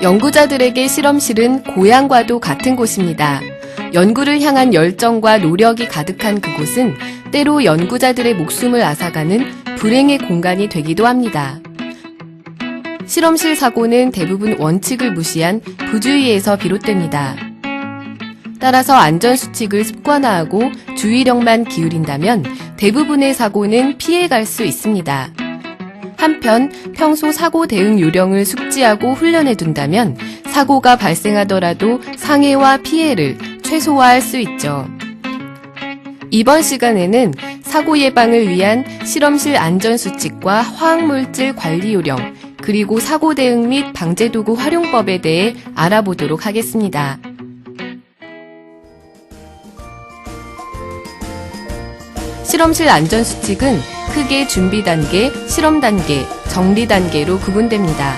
연구자들에게 실험실은 고향과도 같은 곳입니다. 연구를 향한 열정과 노력이 가득한 그곳은 때로 연구자들의 목숨을 앗아가는 불행의 공간이 되기도 합니다. 실험실 사고는 대부분 원칙을 무시한 부주의에서 비롯됩니다. 따라서 안전수칙을 습관화하고 주의력만 기울인다면 대부분의 사고는 피해갈 수 있습니다. 한편 평소 사고 대응 요령을 숙지하고 훈련해둔다면 사고가 발생하더라도 상해와 피해를 최소화할 수 있죠. 이번 시간에는 사고 예방을 위한 실험실 안전수칙과 화학물질 관리 요령, 그리고 사고 대응 및 방제도구 활용법에 대해 알아보도록 하겠습니다. 실험실 안전수칙은 크게 준비 단계, 실험 단계, 정리 단계로 구분됩니다.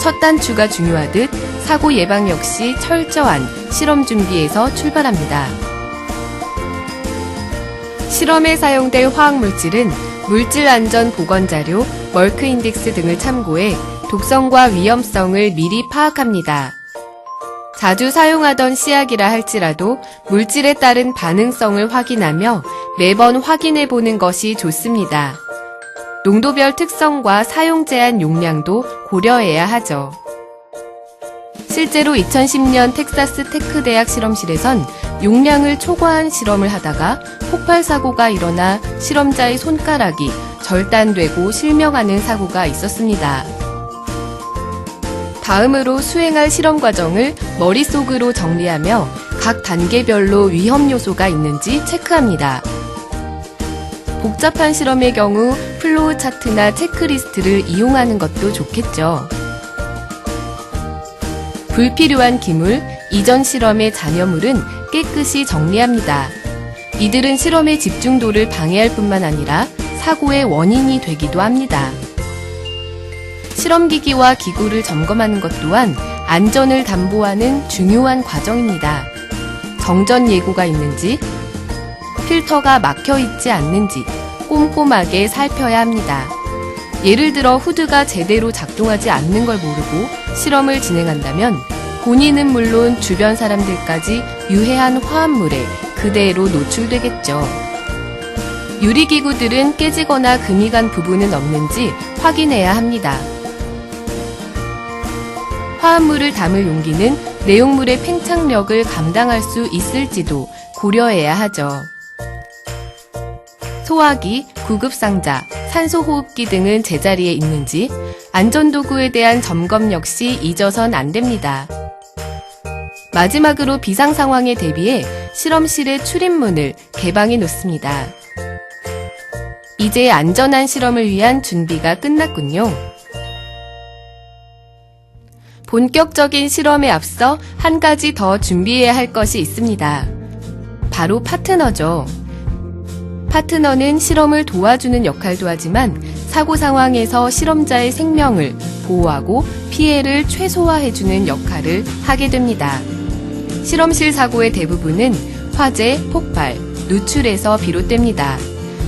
첫 단추가 중요하듯 사고 예방 역시 철저한 실험 준비에서 출발합니다. 실험에 사용될 화학물질은 물질 안전 보건 자료, 멀크 인덱스 등을 참고해 독성과 위험성을 미리 파악합니다. 자주 사용하던 씨앗이라 할지라도 물질에 따른 반응성을 확인하며 매번 확인해보는 것이 좋습니다. 농도별 특성과 사용 제한 용량도 고려해야 하죠. 실제로 2010년 텍사스 테크 대학 실험실에선 용량을 초과한 실험을 하다가 폭발 사고가 일어나 실험자의 손가락이 절단되고 실명하는 사고가 있었습니다. 다음으로 수행할 실험 과정을 머릿속으로 정리하며 각 단계별로 위험 요소가 있는지 체크합니다. 복잡한 실험의 경우 플로우 차트나 체크리스트를 이용하는 것도 좋겠죠. 불필요한 기물, 이전 실험의 잔여물은 깨끗이 정리합니다. 이들은 실험의 집중도를 방해할 뿐만 아니라 사고의 원인이 되기도 합니다. 실험기기와 기구를 점검하는 것 또한 안전을 담보하는 중요한 과정입니다. 정전 예고가 있는지, 필터가 막혀 있지 않는지 꼼꼼하게 살펴야 합니다. 예를 들어 후드가 제대로 작동하지 않는 걸 모르고 실험을 진행한다면 본인은 물론 주변 사람들까지 유해한 화합물에 그대로 노출되겠죠. 유리기구들은 깨지거나 금이 간 부분은 없는지 확인해야 합니다. 화합물을 담을 용기는 내용물의 팽창력을 감당할 수 있을지도 고려해야 하죠. 소화기, 구급상자, 산소호흡기 등은 제자리에 있는지 안전도구에 대한 점검 역시 잊어선 안 됩니다. 마지막으로 비상 상황에 대비해 실험실의 출입문을 개방해 놓습니다. 이제 안전한 실험을 위한 준비가 끝났군요. 본격적인 실험에 앞서 한 가지 더 준비해야 할 것이 있습니다. 바로 파트너죠. 파트너는 실험을 도와주는 역할도 하지만 사고 상황에서 실험자의 생명을 보호하고 피해를 최소화해주는 역할을 하게 됩니다. 실험실 사고의 대부분은 화재, 폭발, 누출에서 비롯됩니다.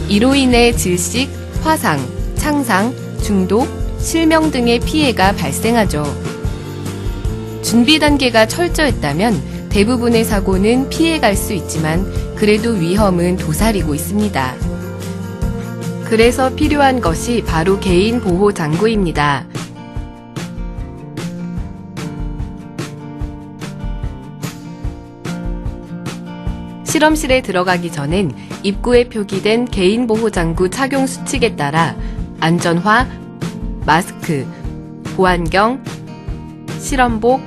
이로 인해 질식, 화상, 창상, 중독, 실명 등의 피해가 발생하죠. 준비 단계가 철저했다면 대부분의 사고는 피해갈 수 있지만 그래도 위험은 도사리고 있습니다. 그래서 필요한 것이 바로 개인 보호 장구입니다. 실험실에 들어가기 전엔 입구에 표기된 개인 보호 장구 착용 수칙에 따라 안전화, 마스크, 보안경, 실험복,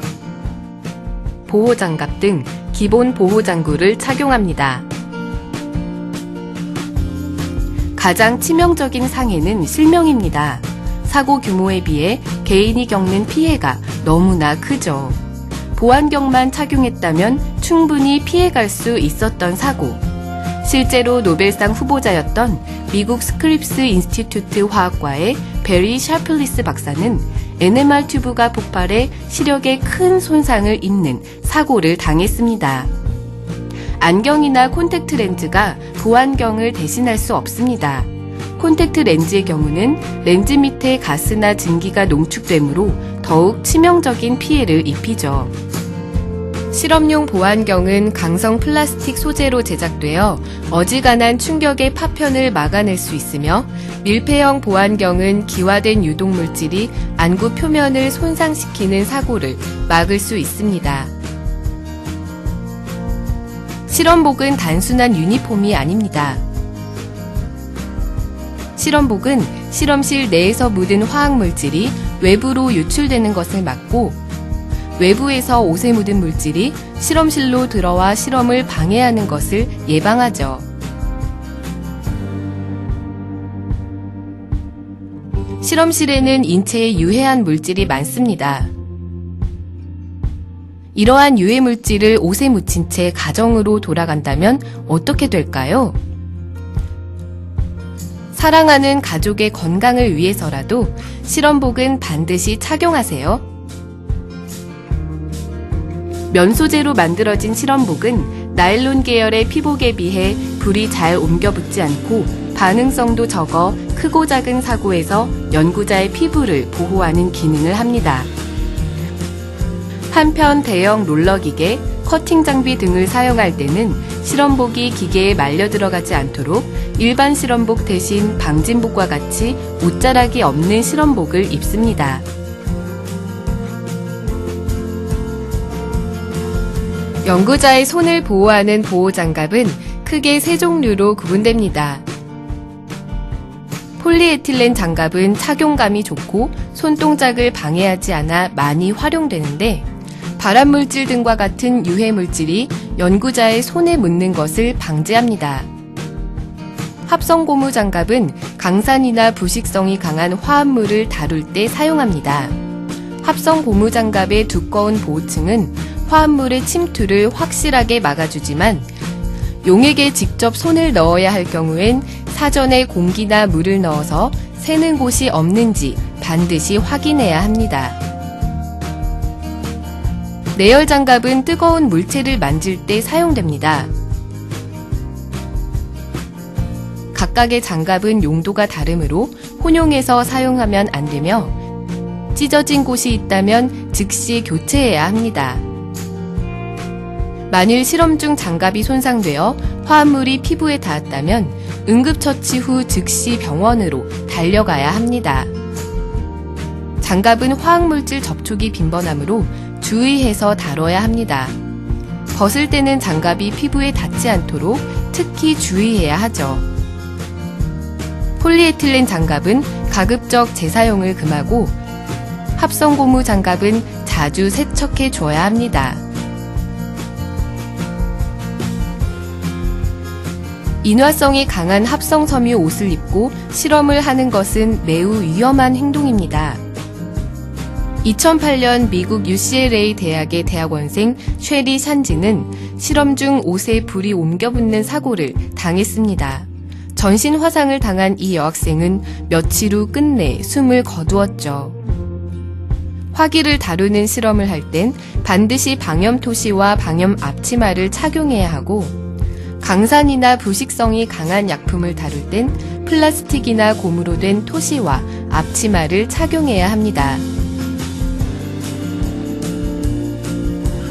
보호장갑 등 기본 보호장구를 착용합니다. 가장 치명적인 상해는 실명입니다. 사고 규모에 비해 개인이 겪는 피해가 너무나 크죠. 보안경만 착용했다면 충분히 피해갈 수 있었던 사고. 실제로 노벨상 후보자였던 미국 스크립스 인스티튜트 화학과의 베리 샤플리스 박사는 NMR 튜브가 폭발해 시력에 큰 손상을 입는 사고를 당했습니다. 안경이나 콘택트 렌즈가 보안경을 대신할 수 없습니다. 콘택트 렌즈의 경우는 렌즈 밑에 가스나 증기가 농축되므로 더욱 치명적인 피해를 입히죠. 실험용 보안경은 강성 플라스틱 소재로 제작되어 어지간한 충격의 파편을 막아낼 수 있으며 밀폐형 보안경은 기화된 유독물질이 안구 표면을 손상시키는 사고를 막을 수 있습니다. 실험복은 단순한 유니폼이 아닙니다. 실험복은 실험실 내에서 묻은 화학물질이 외부로 유출되는 것을 막고 외부에서 옷에 묻은 물질이 실험실로 들어와 실험을 방해하는 것을 예방하죠. 실험실에는 인체에 유해한 물질이 많습니다. 이러한 유해 물질을 옷에 묻힌 채 가정으로 돌아간다면 어떻게 될까요? 사랑하는 가족의 건강을 위해서라도 실험복은 반드시 착용하세요. 면 소재로 만들어진 실험복은 나일론 계열의 피복에 비해 불이 잘 옮겨 붙지 않고 반응성도 적어 크고 작은 사고에서 연구자의 피부를 보호하는 기능을 합니다. 한편 대형 롤러 기계, 커팅 장비 등을 사용할 때는 실험복이 기계에 말려 들어가지 않도록 일반 실험복 대신 방진복과 같이 옷자락이 없는 실험복을 입습니다. 연구자의 손을 보호하는 보호장갑은 크게 세 종류로 구분됩니다. 폴리에틸렌 장갑은 착용감이 좋고 손동작을 방해하지 않아 많이 활용되는데 발암물질 등과 같은 유해물질이 연구자의 손에 묻는 것을 방지합니다. 합성고무 장갑은 강산이나 부식성이 강한 화합물을 다룰 때 사용합니다. 합성고무 장갑의 두꺼운 보호층은 화합물의 침투를 확실하게 막아주지만 용액에 직접 손을 넣어야 할 경우엔 사전에 공기나 물을 넣어서 새는 곳이 없는지 반드시 확인해야 합니다. 내열 장갑은 뜨거운 물체를 만질 때 사용됩니다. 각각의 장갑은 용도가 다르므로 혼용해서 사용하면 안 되며 찢어진 곳이 있다면 즉시 교체해야 합니다. 만일 실험 중 장갑이 손상되어 화합물이 피부에 닿았다면 응급처치 후 즉시 병원으로 달려가야 합니다. 장갑은 화학물질 접촉이 빈번하므로 주의해서 다뤄야 합니다. 벗을 때는 장갑이 피부에 닿지 않도록 특히 주의해야 하죠. 폴리에틸렌 장갑은 가급적 재사용을 금하고 합성고무 장갑은 자주 세척해 줘야 합니다. 인화성이 강한 합성 섬유 옷을 입고 실험을 하는 것은 매우 위험한 행동입니다. 2008년 미국 UCLA 대학의 대학원생 쉐리 샨지는 실험 중 옷에 불이 옮겨 붙는 사고를 당했습니다. 전신 화상을 당한 이 여학생은 며칠 후 끝내 숨을 거두었죠. 화기를 다루는 실험을 할 땐 반드시 방염 토시와 방염 앞치마를 착용해야 하고 강산이나 부식성이 강한 약품을 다룰 땐 플라스틱이나 고무로 된 토시와 앞치마를 착용해야 합니다.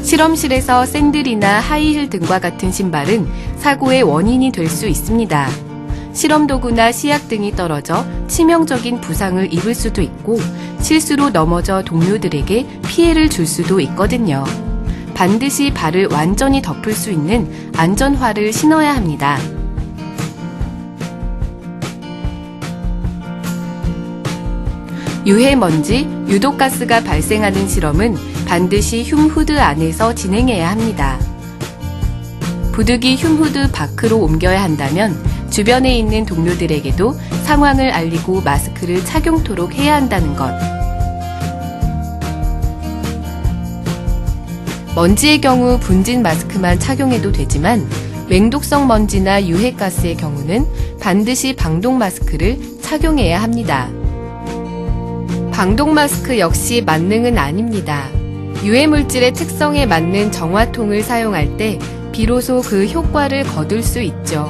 실험실에서 샌들이나 하이힐 등과 같은 신발은 사고의 원인이 될 수 있습니다. 실험 도구나 시약 등이 떨어져 치명적인 부상을 입을 수도 있고 실수로 넘어져 동료들에게 피해를 줄 수도 있거든요. 반드시 발을 완전히 덮을 수 있는 안전화를 신어야 합니다. 유해먼지, 유독가스가 발생하는 실험은 반드시 흉후드 안에서 진행해야 합니다. 부득이 흉후드 밖으로 옮겨야 한다면 주변에 있는 동료들에게도 상황을 알리고 마스크를 착용토록 해야 한다는 것. 먼지의 경우 분진 마스크만 착용해도 되지만 맹독성 먼지나 유해가스의 경우는 반드시 방독 마스크를 착용해야 합니다. 방독 마스크 역시 만능은 아닙니다. 유해물질의 특성에 맞는 정화통을 사용할 때 비로소 그 효과를 거둘 수 있죠.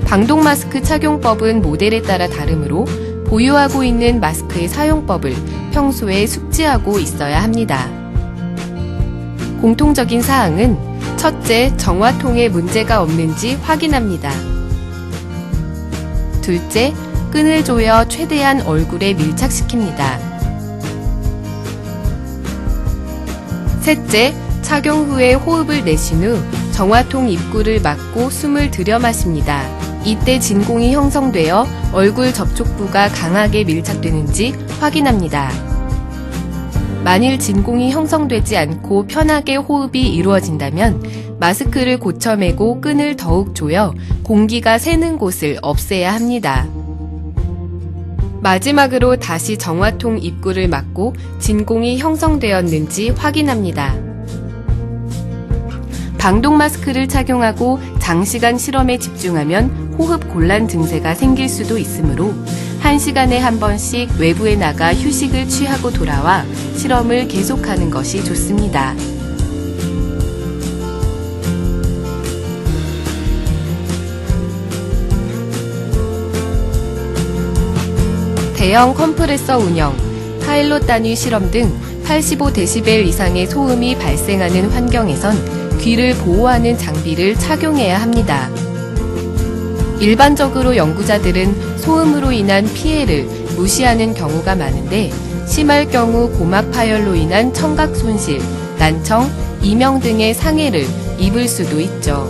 방독 마스크 착용법은 모델에 따라 다르므로 보유하고 있는 마스크의 사용법을 평소에 숙지하고 있어야 합니다. 공통적인 사항은 첫째, 정화통에 문제가 없는지 확인합니다. 둘째, 끈을 조여 최대한 얼굴에 밀착시킵니다. 셋째, 착용 후에 호흡을 내쉰 후 정화통 입구를 막고 숨을 들여 마십니다. 이때 진공이 형성되어 얼굴 접촉부가 강하게 밀착되는지 확인합니다. 만일 진공이 형성되지 않고 편하게 호흡이 이루어진다면 마스크를 고쳐매고 끈을 더욱 조여 공기가 새는 곳을 없애야 합니다. 마지막으로 다시 정화통 입구를 막고 진공이 형성되었는지 확인합니다. 방독 마스크를 착용하고 장시간 실험에 집중하면 호흡 곤란 증세가 생길 수도 있으므로 1시간에 한 번씩 외부에 나가 휴식을 취하고 돌아와 실험을 계속하는 것이 좋습니다. 대형 컴프레서 운영, 파일럿 단위 실험 등 85데시벨 이상의 소음이 발생하는 환경에선 귀를 보호하는 장비를 착용해야 합니다. 일반적으로 연구자들은 소음으로 인한 피해를 무시하는 경우가 많은데 심할 경우 고막 파열로 인한 청각 손실, 난청, 이명 등의 상해를 입을 수도 있죠.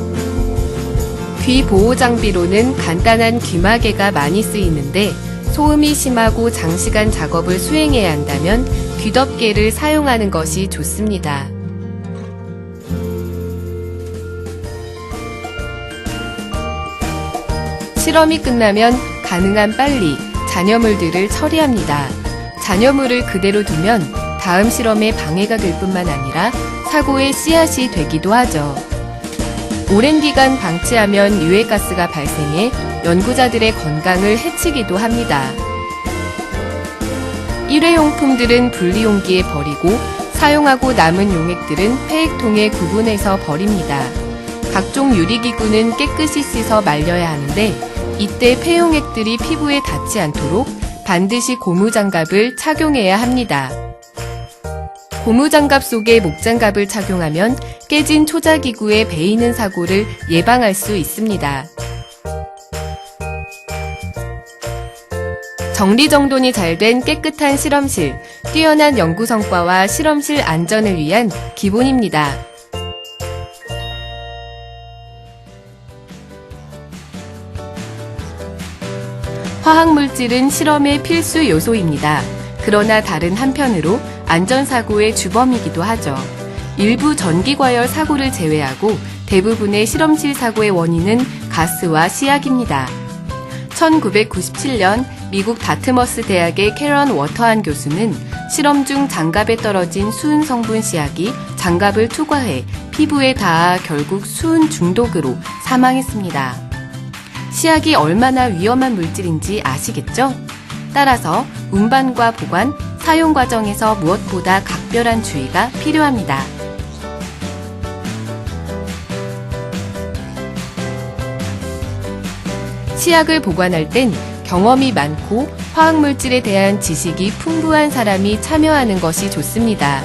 귀 보호 장비로는 간단한 귀마개가 많이 쓰이는데 소음이 심하고 장시간 작업을 수행해야 한다면 귀덮개를 사용하는 것이 좋습니다. 실험이 끝나면 가능한 빨리 잔여물들을 처리합니다. 잔여물을 그대로 두면 다음 실험에 방해가 될 뿐만 아니라 사고의 씨앗이 되기도 하죠. 오랜 기간 방치하면 유해가스가 발생해 연구자들의 건강을 해치기도 합니다. 일회용품들은 분리용기에 버리고 사용하고 남은 용액들은 폐액통에 구분해서 버립니다. 각종 유리기구는 깨끗이 씻어 말려야 하는데 이때 폐용액들이 피부에 닿지 않도록 반드시 고무장갑을 착용해야 합니다. 고무장갑 속에 목장갑을 착용하면 깨진 초자기구에 베이는 사고를 예방할 수 있습니다. 정리정돈이 잘 된 깨끗한 실험실, 뛰어난 연구 성과와 실험실 안전을 위한 기본입니다. 화학물질은 실험의 필수 요소입니다. 그러나 다른 한편으로 안전사고의 주범이기도 하죠. 일부 전기과열 사고를 제외하고 대부분의 실험실 사고의 원인은 가스와 씨앗입니다. 1997년 미국 다트머스 대학의 캐런 워터한 교수는 실험 중 장갑에 떨어진 수은 성분 씨앗이 장갑을 투과해 피부에 닿아 결국 수은 중독으로 사망했습니다. 씨앗이 얼마나 위험한 물질인지 아시겠죠? 따라서 운반과 보관, 사용 과정에서 무엇보다 각별한 주의가 필요합니다. 씨앗을 보관할 땐 경험이 많고 화학물질에 대한 지식이 풍부한 사람이 참여하는 것이 좋습니다.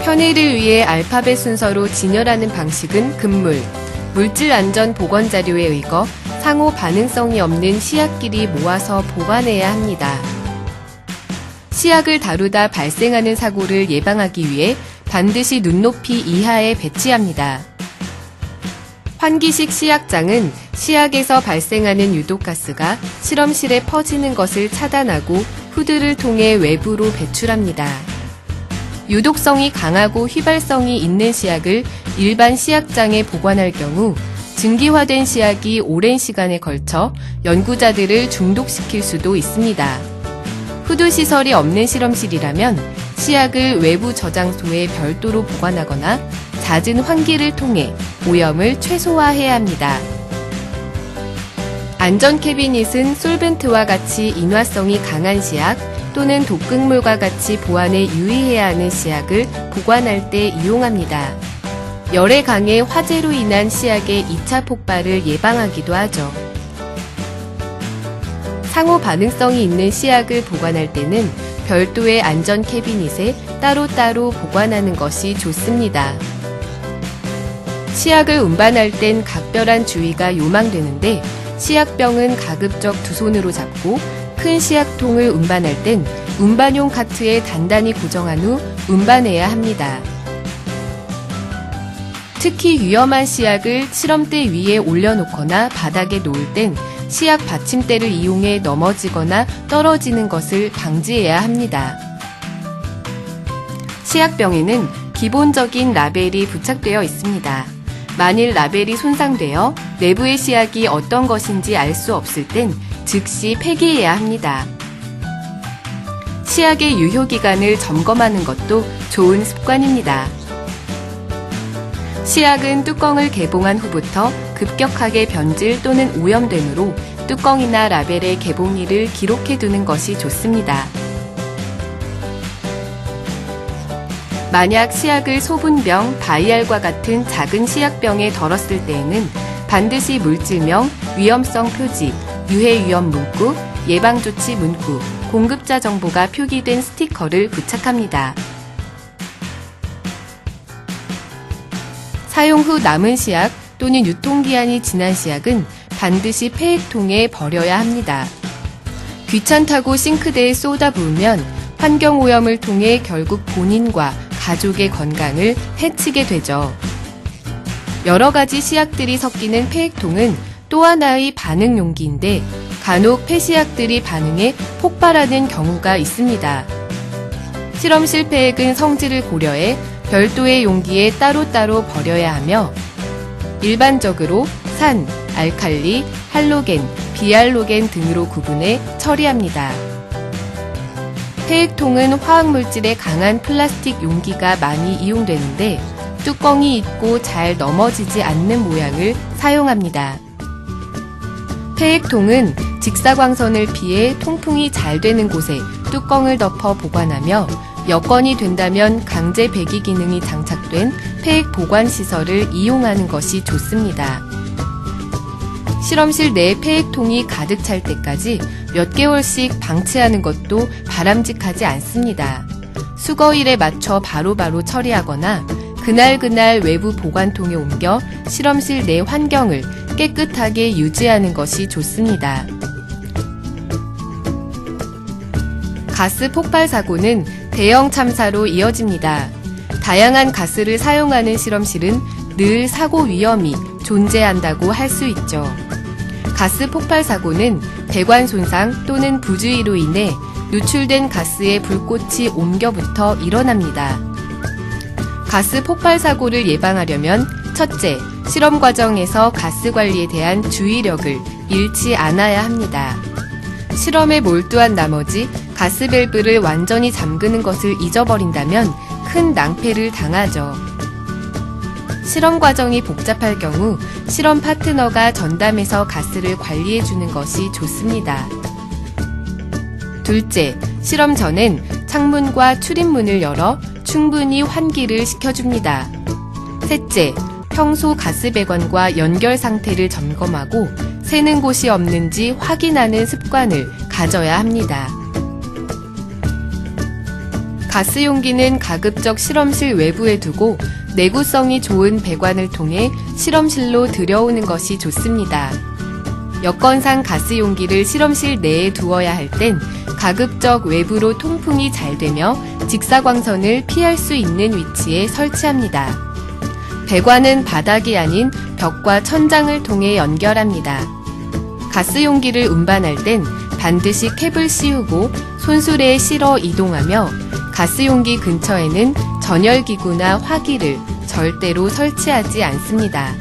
편의를 위해 알파벳 순서로 진열하는 방식은 금물, 물질 안전 보건 자료에 의거 상호 반응성이 없는 씨앗끼리 모아서 보관해야 합니다. 씨앗을 다루다 발생하는 사고를 예방하기 위해 반드시 눈높이 이하에 배치합니다. 환기식 씨앗장은 씨앗에서 발생하는 유독가스가 실험실에 퍼지는 것을 차단하고 후드를 통해 외부로 배출합니다. 유독성이 강하고 휘발성이 있는 씨앗을 일반 씨앗장에 보관할 경우 증기화된 씨앗이 오랜 시간에 걸쳐 연구자들을 중독시킬 수도 있습니다. 후드 시설이 없는 실험실이라면 씨앗을 외부 저장소에 별도로 보관하거나 잦은 환기를 통해 오염을 최소화해야 합니다. 안전 캐비닛은 솔벤트와 같이 인화성이 강한 씨앗 또는 독극물과 같이 보안에 유의해야 하는 씨앗을 보관할 때 이용합니다. 열에 강해 화재로 인한 씨앗의 2차 폭발을 예방하기도 하죠. 상호 반응성이 있는 시약을 보관할 때는 별도의 안전 캐비닛에 따로따로 보관하는 것이 좋습니다. 시약을 운반할 땐 각별한 주의가 요망되는데 시약병은 가급적 두 손으로 잡고 큰 시약통을 운반할 땐 운반용 카트에 단단히 고정한 후 운반해야 합니다. 특히 위험한 시약을 실험대 위에 올려놓거나 바닥에 놓을 땐 시약 받침대를 이용해 넘어지거나 떨어지는 것을 방지해야 합니다. 시약병에는 기본적인 라벨이 부착되어 있습니다. 만일 라벨이 손상되어 내부의 시약이 어떤 것인지 알 수 없을 땐 즉시 폐기해야 합니다. 시약의 유효기간을 점검하는 것도 좋은 습관입니다. 시약은 뚜껑을 개봉한 후부터 급격하게 변질 또는 오염되므로 뚜껑이나 라벨의 개봉일을 기록해두는 것이 좋습니다. 만약 시약을 소분병, 바이알과 같은 작은 시약병에 덜었을 때에는 반드시 물질명, 위험성 표지, 유해 위험 문구, 예방조치 문구, 공급자 정보가 표기된 스티커를 부착합니다. 사용 후 남은 시약 또는 유통기한이 지난 시약은 반드시 폐액통에 버려야 합니다. 귀찮다고 싱크대에 쏟아부으면 환경오염을 통해 결국 본인과 가족의 건강을 해치게 되죠. 여러 가지 시약들이 섞이는 폐액통은 또 하나의 반응 용기인데 간혹 폐시약들이 반응해 폭발하는 경우가 있습니다. 실험실 폐액은 성질을 고려해 별도의 용기에 따로따로 버려야 하며 일반적으로 산, 알칼리, 할로겐, 비알로겐 등으로 구분해 처리합니다. 폐액통은 화학물질에 강한 플라스틱 용기가 많이 이용되는데 뚜껑이 있고 잘 넘어지지 않는 모양을 사용합니다. 폐액통은 직사광선을 피해 통풍이 잘 되는 곳에 뚜껑을 덮어 보관하며 여건이 된다면 강제 배기 기능이 장착된 폐액 보관 시설을 이용하는 것이 좋습니다. 실험실 내 폐액통이 가득 찰 때까지 몇 개월씩 방치하는 것도 바람직하지 않습니다. 수거일에 맞춰 바로바로 처리하거나 그날 외부 보관통에 옮겨 실험실 내 환경을 깨끗하게 유지하는 것이 좋습니다. 가스 폭발 사고는 대형 참사로 이어집니다. 다양한 가스를 사용하는 실험실은 늘 사고 위험이 존재한다고 할 수 있죠. 가스 폭발 사고는 배관 손상 또는 부주의로 인해 누출된 가스에 불꽃이 옮겨붙어 일어납니다. 가스 폭발 사고를 예방하려면 첫째, 실험 과정에서 가스 관리에 대한 주의력을 잃지 않아야 합니다. 실험에 몰두한 나머지 가스 밸브를 완전히 잠그는 것을 잊어버린다면 큰 낭패를 당하죠. 실험 과정이 복잡할 경우 실험 파트너가 전담해서 가스를 관리해주는 것이 좋습니다. 둘째, 실험 전엔 창문과 출입문을 열어 충분히 환기를 시켜줍니다. 셋째, 평소 가스 배관과 연결 상태를 점검하고 새는 곳이 없는지 확인하는 습관을 가져야 합니다. 가스 용기는 가급적 실험실 외부에 두고 내구성이 좋은 배관을 통해 실험실로 들여오는 것이 좋습니다. 여건상 가스 용기를 실험실 내에 두어야 할 땐 가급적 외부로 통풍이 잘 되며 직사광선을 피할 수 있는 위치에 설치합니다. 배관은 바닥이 아닌 벽과 천장을 통해 연결합니다. 가스 용기를 운반할 땐 반드시 캡을 씌우고 손수레에 실어 이동하며 가스 용기 근처에는 전열기구나 화기를 절대로 설치하지 않습니다.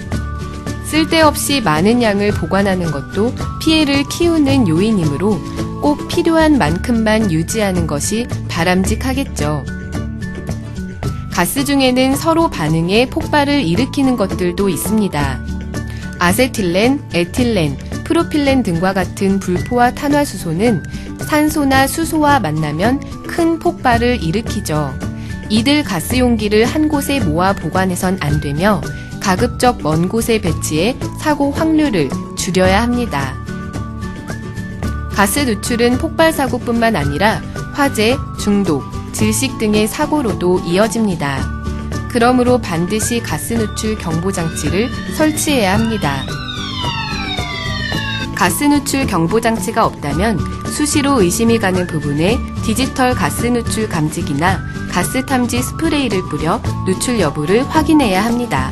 쓸데없이 많은 양을 보관하는 것도 피해를 키우는 요인이므로 꼭 필요한 만큼만 유지하는 것이 바람직하겠죠. 가스 중에는 서로 반응해 폭발을 일으키는 것들도 있습니다. 아세틸렌, 에틸렌, 프로필렌 등과 같은 불포화 탄화수소는 산소나 수소와 만나면 큰 폭발을 일으키죠. 이들 가스 용기를 한 곳에 모아 보관해선 안 되며 가급적 먼 곳에 배치해 사고 확률을 줄여야 합니다. 가스 누출은 폭발 사고뿐만 아니라 화재, 중독, 질식 등의 사고로도 이어집니다. 그러므로 반드시 가스 누출 경보 장치를 설치해야 합니다. 가스 누출 경보 장치가 없다면 수시로 의심이 가는 부분에 디지털 가스 누출 감지기나 가스 탐지 스프레이를 뿌려 누출 여부를 확인해야 합니다.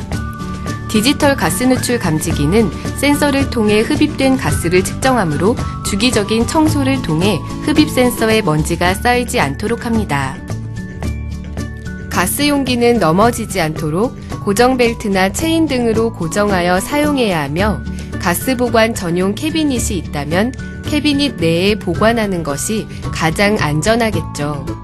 디지털 가스 누출 감지기는 센서를 통해 흡입된 가스를 측정하므로 주기적인 청소를 통해 흡입 센서에 먼지가 쌓이지 않도록 합니다. 가스 용기는 넘어지지 않도록 고정 벨트나 체인 등으로 고정하여 사용해야 하며 가스 보관 전용 캐비닛이 있다면 캐비닛 내에 보관하는 것이 가장 안전하겠죠.